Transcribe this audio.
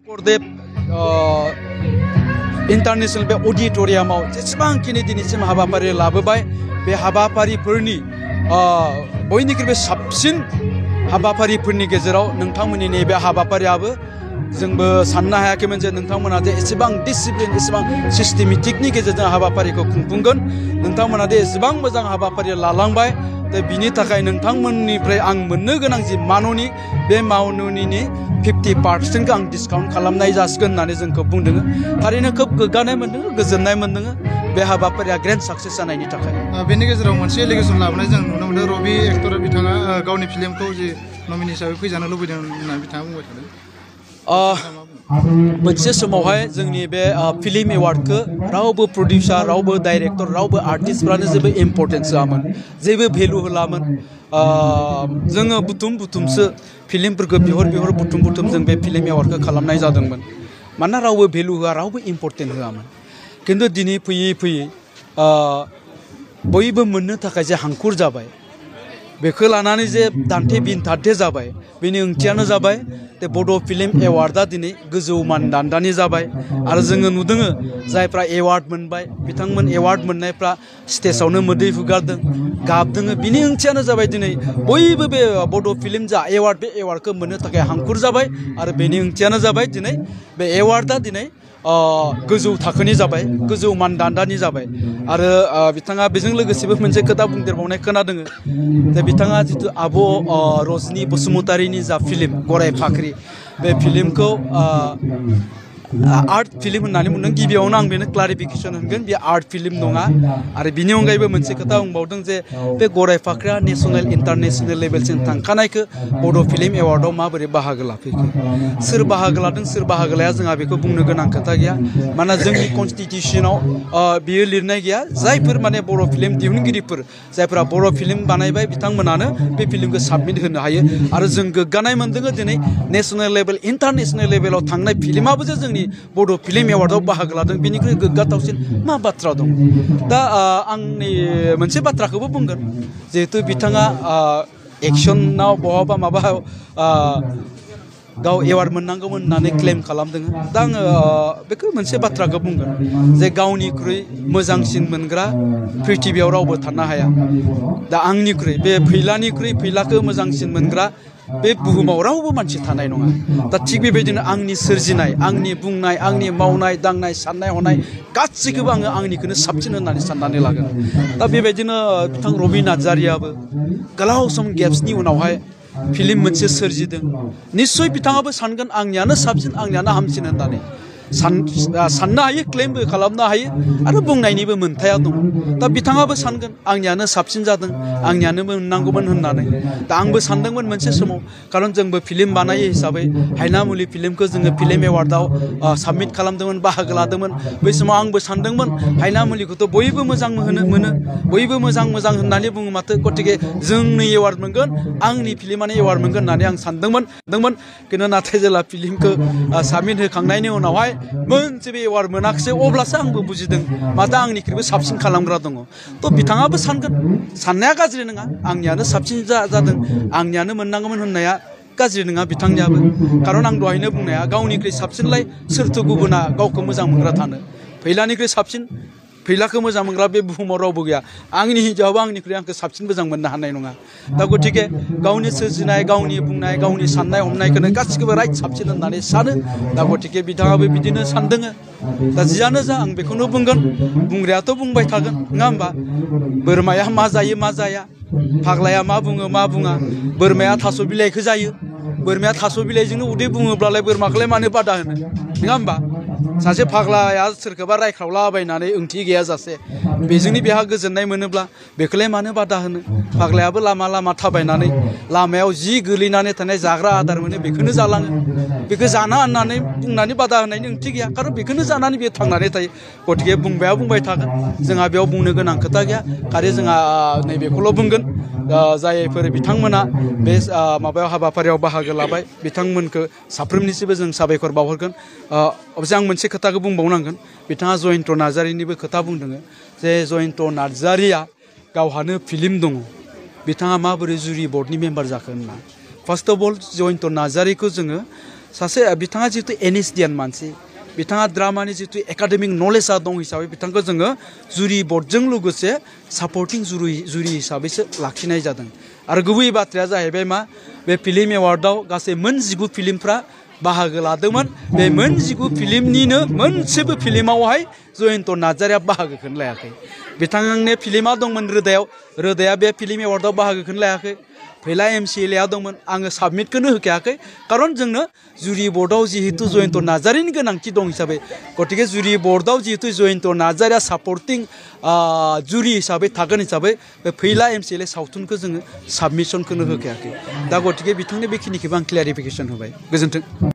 Shankardev international बे ऑडिटोरियमाव जेसेबांखिनि दिनैसिम हाबाफारि लाबोबाय बे हाबाफारिफोरनि बयनिख्रुइबो साबसिन हाबाफारिफोरनि गेजेराव नोंथांमोननि नैबे हाबाफारियाबो जोंबो साननो हायाखैमोन जे नोंथांमोना जे एसेबां डिसिप्लिन एसेबां सिस्टेमेटिकनि गेजेरजों हाबाफारिखौ खुंफुंगोन नोंथांमोना जे एसेबां मोजां हाबाफारि लालांबाय दा बिनि थाखाय नोंथांमोननिफ्राय आं मोननो गोनां जि माननि बे माननिनि 50% आं डिसकाउन्ट खालामनाय जासिगोन होननानै जोंखौ बुंदों थारैनो खोब गोग्गानाय मोनदों गोजोननाय मोनदों बे हाबाफारिया ग्रेन्ड साक्सेस जानायनि थाखाय बेनि गेजेराव मोनसे एलिगेसन लाबोनाय जों नुनो मोनदों रबि एक्टर बिथाङा गावनि फिल्मखौ जि नमिनि हिसाबै फैजानो लुबैदों होननानै बिथाङा बुंबाय थादों मोनसे समावहाय जोंनि बे फिल्म एवार्डखौ रावबो प्रडिउसार रावबो डाइरेक्टर रावबो आर्टिस्टफ्रानो जेबो इम्पर्टेन्स होआमोन जेबो भेलु होलामोन जोङो बुथुमसो फिल्मफोरखौ बिहर बुथुम जों बे फिल्म एवार्डखौ खालामनाय जादोंमोन मानोना रावबो भेलु होआ रावबो इम्पर्टेन्ट होआमोन खिन्थु दिनै फैयै बयबो मोननो थाखाय जे हांखुर जाबाय बेखौ लानानै जे दान्थे बिनथान्थे जाबाय बेनि ओंथियानो जाबाय बे बड' फिल्म एवार्डआ दिनै गोजौ मानदान्दानि जाबाय आरो जोङो नुदों जायफ्रा एवार्ड मोनबाय बिथांमोन एवार्ड मोननायफ्रा स्टेजावनो मोदै हुगारदों गाबदों बिनि ओंथियानो जाबाय दिनै बयबो बे बड' फिल्म जा एवार्ड बे एवार्डखौ मोननो थाखाय हांखुर जाबाय आरो बेनि ओंथियानो जाबाय दिनै बे एवार्डआ दिनै गोजौ थाखोनि जाबाय गोजौ मानदान्दानि जाबाय आरो बिथाङा बेजों लोगोसेबो मोनसे खोथा बुंदेरबावनाय खोनादों जे बिथाङा जितु आब' रजनि बसुमतारीनि जा फिल्म गराय फाख्रि बे फिल्मखौ आर्ट फिल्म होननानै बुंदों गिबियावनो आं बेनो क्लारिफिकेसन होगोन बे आर्ट फिल्म नङा आरो बिनि अनगायैबो मोनसे खोथा बुंबावदों जे बे गराय फाख्रिया नेसनेल इन्टारनेसनेल लेभेलसिम थांखानायखौ बड' फिल्म एवार्डआव माबोरै बाहागो लाफैखो सोर बाहागो लादों सोर बाहागो लाया जोंहा बेखौ बुंनो गोनां खोथा गैया मानोना जोंनि कनस्टिटिउसनाव बियो लिरनाय गैया जायफोर माने बर' फिल्म दिहुनगिरिफोर जायफोरा बर' फिल्म बानायबाय बिथांमोनानो बे फिल्मखौ साबमिट होनो हायो आरो जों गोग्गानाय मोनदों दिनै नेसनेल लेभेल इन्टारनेसनेल लेभेलाव थांनाय फिल्माबो जे जोंनि बड' फिल्म एवार्डआव बाहागो लादों बेनिख्रुइ गोग्गाथावसिन मा बाथ्रा दं दा आंनि मोनसे बाथ्राखौबो बुंगोन जिहेतु बिथाङा एक्सनाव बहाबा माबा गाव एवार्ड मोननांगौमोन होननानै क्लेम खालामदों दा आङो बेखौ मोनसे बाथ्राखौ बुंगोन जे गावनिख्रुइ मोजांसिन मोनग्रा प्रिथिबियाव रावबो थानो हाया दा आंनिख्रुइ बे फैलानिख्रुइ फैलाखौ मोजांसिन मोनग्रा बे बुहुमाव रावबो मानसि थानाय नङा दा थिग बेबायदिनो आंनि सोरजिनाय आंनि बुंनाय आंनि मावनाय दांनाय साननाय हनाय गासैखौबो आङो आंनिखौनो साबसिन होननानै साननानै लागोन दा बेबायदिनो बिथां रबि नार्जारियाबो गोलाव सम गेप्सनि उनावहाय फिल्म मोनसे सोरजिदों निस्सय बिथाङाबो सानगोन आंनियानो साबसिन आंनियानो हामसिन होननानै साननो हायो क्लेमबो खालामनो हायो आरो बुंनायनिबो मोन्थाया दं दा बिथाङाबो सानगोन आंनियानो साबसिन जादों आंनियानो मोननांगौमोन होननानै दा आंबो सानदोंमोन मोनसे समाव खारन जोंबो फिल्म बानायो हिसाबै हायनामुलि फिल्मखौ जोङो फिल्म एवार्डआव साबमिट खालामदोंमोन बाहागो लादोंमोन बै समाव आंबो सानदोंमोन हायनामुलिखौथ' बयबो मोजां मोनो बयबो मोजां होननानै बुङो माथो गतिके जोंनो एवार्ड मोनगोन आंनि फिल्मानो एवार्ड मोनगोन होननानै आं सानदोंमोन खिन्थु नाथाय जेला फिल्मखौ साबमिट होखांनायनि उनावहाय मोनसेबो एवार्ड मोनाखिसै अब्लासो आंबो बुजिदों माथो आंनिख्रुइबो साबसिन खालामग्रा दङ थ' बिथाङाबो सानगोन साननाया गाज्रि नङा आंनियानो साबसिन जादों आंनियानो मोननांगौमोन होननाया गाज्रि नङा बिथांनियाबो खारन आं दहायनो बुंनाया गावनिख्रुइ साबसिनलाय सोरथो गुबुना गावखौ मोजां मोनग्रा थानो फैलानिख्रुइ साबसिन फैलाखौ मोजां मोनग्रा बे बुहुमाव रावबो गैया आंनि हिन्जावाबो आंनिख्रुइ आंखौ साबसिन मोजां मोननो हानाय नङा दा गतिके गावनि सोरजिनाय गावनि बुंनाय गावनि साननाय हमनायखौनो गासिखौबो राइट साबसिन होननानै सानो दा गतिके बिथाङाबो बिदिनो सानदों दा जियानो जा आं बेखौनो बुंगोन बुंग्रायाथ' बुंबाय थागोन नङा होमबा बोरमाया मा जायो मा जाया फाग्लाया मा बुङो मा बुङा बोरमाया थास' बिलाइखौ जायो बोरमाया थास' बिलाइजोंनो उदै बुङोब्लालाय बोरमाखौलाय मानो बादा होनो नङा होमबा सासे फाग्लाया सोरखौबा रायख्रावलाबायनानै ओंथि गैयाजासे बेजोंनो बेहा गोजोननाय मोनोब्ला बेखौलाय मानो बादा होनो फाग्लायाबो लामा थाबायनानै लामायाव जि गोलैनानै थानाय जाग्रा आदार मोनो बेखौनो जालाङो बेखौ जाना होननानै बुंनानै बादा होनायनि ओंथि गैया खारन बेखौनो जानानै बेयो थांनानै थायो गतिके बुंबाय थागोन जोंहा बेयाव बुंनो गोनां खोथा गैया खालि जोंहा नैबेखौल' बुंगोन जायफोर बिथांमोना बे माबायाव हाबाफारियाव बाहागो लाबाय बिथांमोनखौ साफ्रोमनिसिबो जों साबायखर बावहरगोन अबसे आं मोनसे खोथाखौ बुंबावनांगोन बिथाङा जयन्त नार्जारिनिबो खोथा बुंदों जे जयन्त नार्जारिया गावहानो फिल्म दङ बिथाङा माबोरै जुरि बर्डनि मेम्बार जाखो होनना फार्स्ट अफ अल जयन्त नार्जारिखौ जोङो सासे बिथाङा जितु एनएसडियान मानसि बिथाङा ड्रामानि जितु एकाडेमिक नलेजआ दं हिसाबै बिथांखौ जोङो जुरि बर्डजों लोगोसे सापर्टिं जुरि हिसाबैसो लाखिनाय जादों आरो गुबै बाथ्राया जाहैबाय मा बे फिल्म एवार्डआव गासै मोन 19 फिल्मफ्रा बाहागो लादोंमोन बे मोन 19 फिल्मनिनो मोनसेबो फिल्मावहाय जयन्त नार्जारिया बाहागोखौनो लायाखै बिथांनि फिल्मा दंमोन रोदाया बे फिल्म एवार्डआव बाहागोखौनो लायाखै फैला एमसिएलएआ दंमोन आङो साबमिटखौनो होखायाखै खारन जोंनो जुरि बर्डआव जिहेतु जयन्त नार्जारिनि गोनांथि दं हिसाबै गतिके जुरि बर्डआव जिहेतु जयन्त नार्जारिया सापर्टिं जुरि हिसाबै थागोन हिसाबै बे फैला एमसिएलए सावथुनखौ जोङो साबमिसनखौनो होखायाखै दा गतिके बिथांनि बेखिनिखौबो आं क्लियारिफिकेसन होबाय गोजोन्थों।